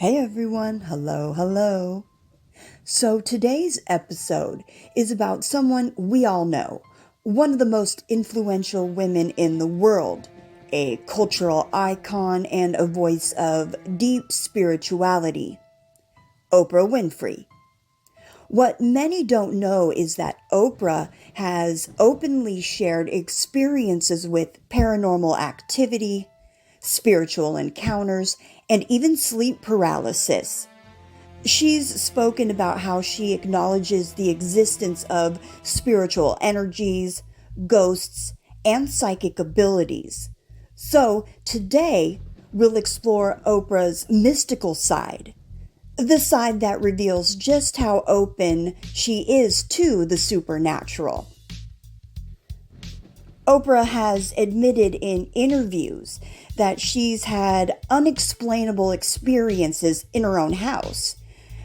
Hey everyone, hello, hello. So today's episode is about someone we all know, one of the most influential women in the world, a cultural icon and a voice of deep spirituality, Oprah Winfrey. What many don't know is that Oprah has openly shared experiences with paranormal activity, spiritual encounters, and even sleep paralysis. She's spoken about how she acknowledges the existence of spiritual energies, ghosts, and psychic abilities. So, today, we'll explore Oprah's mystical side, the side that reveals just how open she is to the supernatural. Oprah has admitted in interviews that she's had unexplainable experiences in her own house.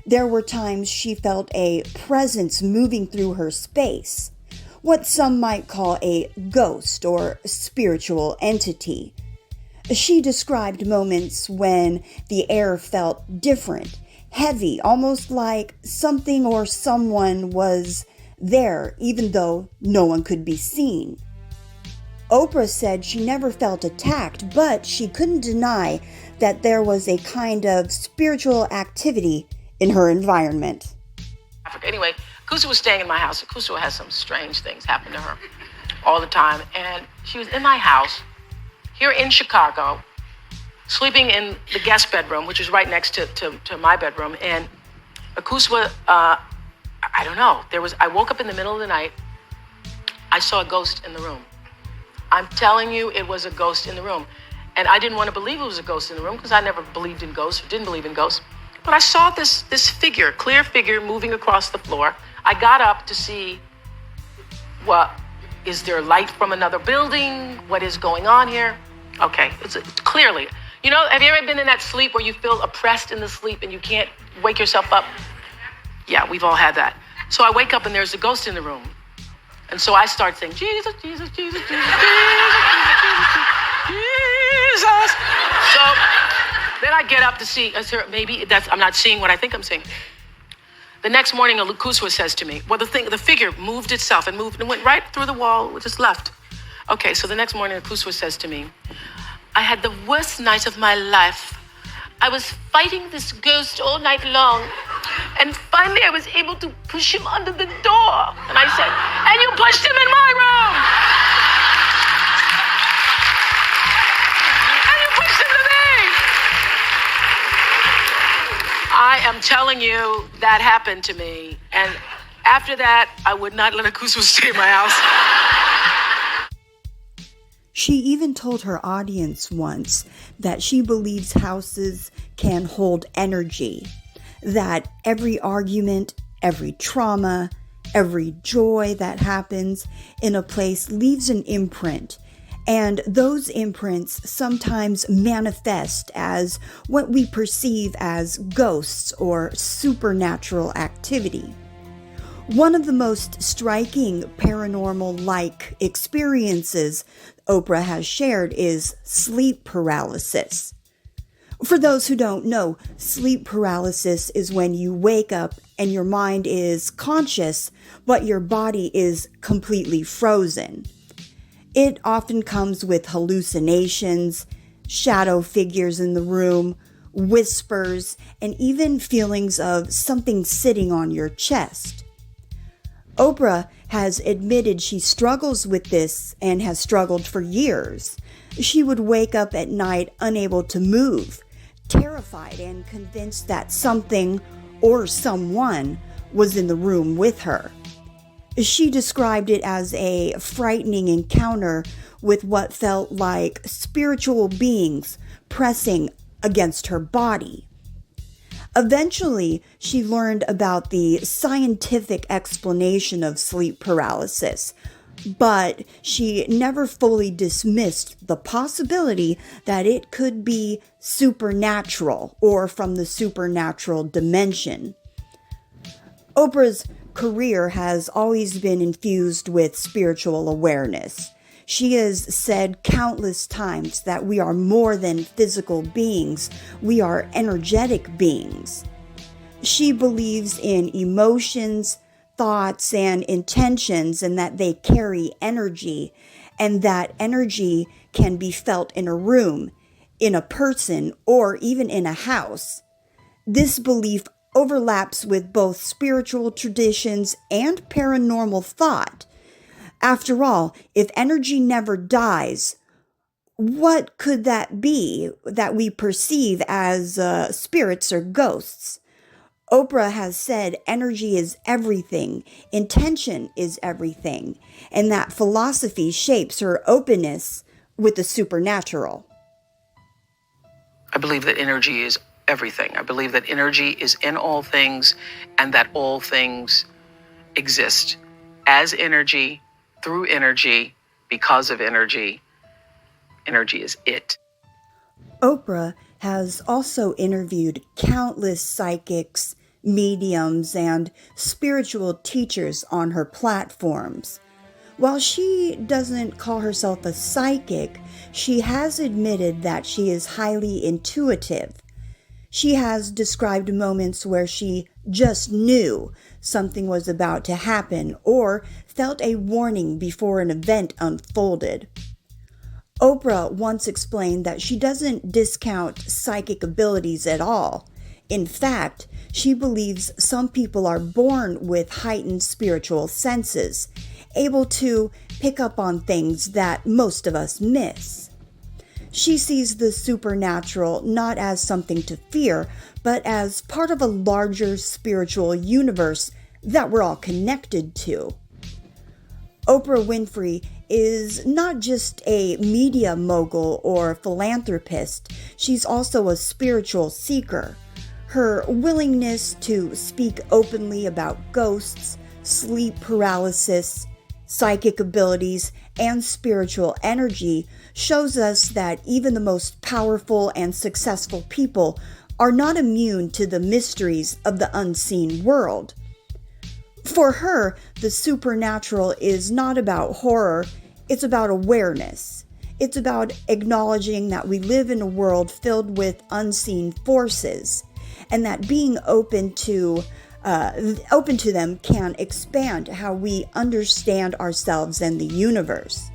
There were times she felt a presence moving through her space, what some might call a ghost or spiritual entity. She described moments when the air felt different, heavy, almost like something or someone was there, even though no one could be seen. Oprah said she never felt attacked, but she couldn't deny that there was a kind of spiritual activity in her environment. Anyway, Kusa was staying in my house. Kusa has some strange things happen to her all the time. And she was in my house here in Chicago, sleeping in the guest bedroom, which is right next to my bedroom. And Kusa, I don't know, I woke up in the middle of the night. I saw a ghost in the room. I'm telling you, it was a ghost in the room. And I didn't want to believe it was a ghost in the room because I never believed in ghosts or didn't believe in ghosts. But I saw this figure, clear figure moving across the floor. I got up to see, is there light from another building? What is going on here? Okay, it's clearly. You know, have you ever been in that sleep where you feel oppressed in the sleep and you can't wake yourself up? Yeah, we've all had that. So I wake up and there's a ghost in the room. And so I start saying, Jesus, Jesus, Jesus, Jesus, Jesus, Jesus. So then I get up to see, I'm not seeing what I think I'm seeing. The next morning, Alukuswa says to me, the figure moved itself and went right through the wall, just left. Okay, so the next morning, Alukuswa says to me, I had the worst night of my life. I was fighting this ghost all night long. And finally, I was able to push him under the door. And I said, and you pushed him in my room. And you pushed him to me. I am telling you, that happened to me. And after that, I would not let a Kusu stay in my house. She even told her audience once that she believes houses can hold energy, that every argument, every trauma, every joy that happens in a place leaves an imprint, and those imprints sometimes manifest as what we perceive as ghosts or supernatural activity. One of the most striking paranormal-like experiences Oprah has shared is sleep paralysis. For those who don't know, sleep paralysis is when you wake up and your mind is conscious, but your body is completely frozen. It often comes with hallucinations, shadow figures in the room, whispers, and even feelings of something sitting on your chest. Oprah has admitted she struggles with this and has struggled for years. She would wake up at night unable to move, terrified and convinced that something or someone was in the room with her. She described it as a frightening encounter with what felt like spiritual beings pressing against her body. Eventually, she learned about the scientific explanation of sleep paralysis, but she never fully dismissed the possibility that it could be supernatural or from the supernatural dimension. Oprah's career has always been infused with spiritual awareness. She has said countless times that we are more than physical beings. We are energetic beings. She believes in emotions, thoughts, and intentions, and that they carry energy, and that energy can be felt in a room, in a person, or even in a house. This belief overlaps with both spiritual traditions and paranormal thought. After all, if energy never dies, what could that be that we perceive as spirits or ghosts? Oprah has said energy is everything, intention is everything, and that philosophy shapes her openness with the supernatural. I believe that energy is everything. I believe that energy is in all things and that all things exist as energy, through energy, because of energy. Energy is it. Oprah has also interviewed countless psychics, mediums, and spiritual teachers on her platforms. While she doesn't call herself a psychic, she has admitted that she is highly intuitive. She has described moments where she just knew something was about to happen or felt a warning before an event unfolded. Oprah once explained that she doesn't discount psychic abilities at all. In fact, she believes some people are born with heightened spiritual senses, able to pick up on things that most of us miss. She sees the supernatural not as something to fear, but as part of a larger spiritual universe that we're all connected to. Oprah Winfrey is not just a media mogul or philanthropist, she's also a spiritual seeker. Her willingness to speak openly about ghosts, sleep paralysis, psychic abilities, and spiritual energy shows us that even the most powerful and successful people are not immune to the mysteries of the unseen world. For her, the supernatural is not about horror, it's about awareness. It's about acknowledging that we live in a world filled with unseen forces, and that being open to them can expand how we understand ourselves and the universe.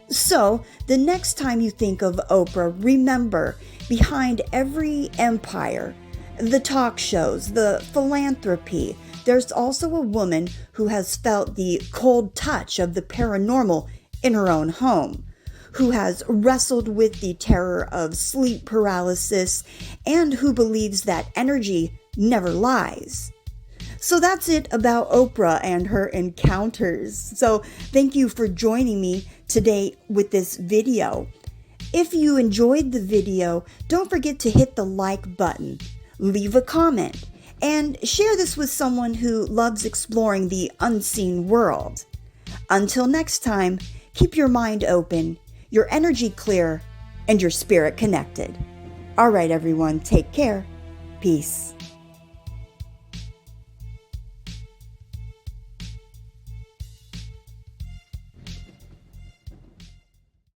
So, the next time you think of Oprah, remember, behind every empire, the talk shows, the philanthropy, there's also a woman who has felt the cold touch of the paranormal in her own home, who has wrestled with the terror of sleep paralysis, and who believes that energy never lies. So that's it about Oprah and her encounters. So thank you for joining me today with this video. If you enjoyed the video, don't forget to hit the like button, leave a comment, and share this with someone who loves exploring the unseen world. Until next time, keep your mind open, your energy clear, and your spirit connected. All right, everyone, take care. Peace.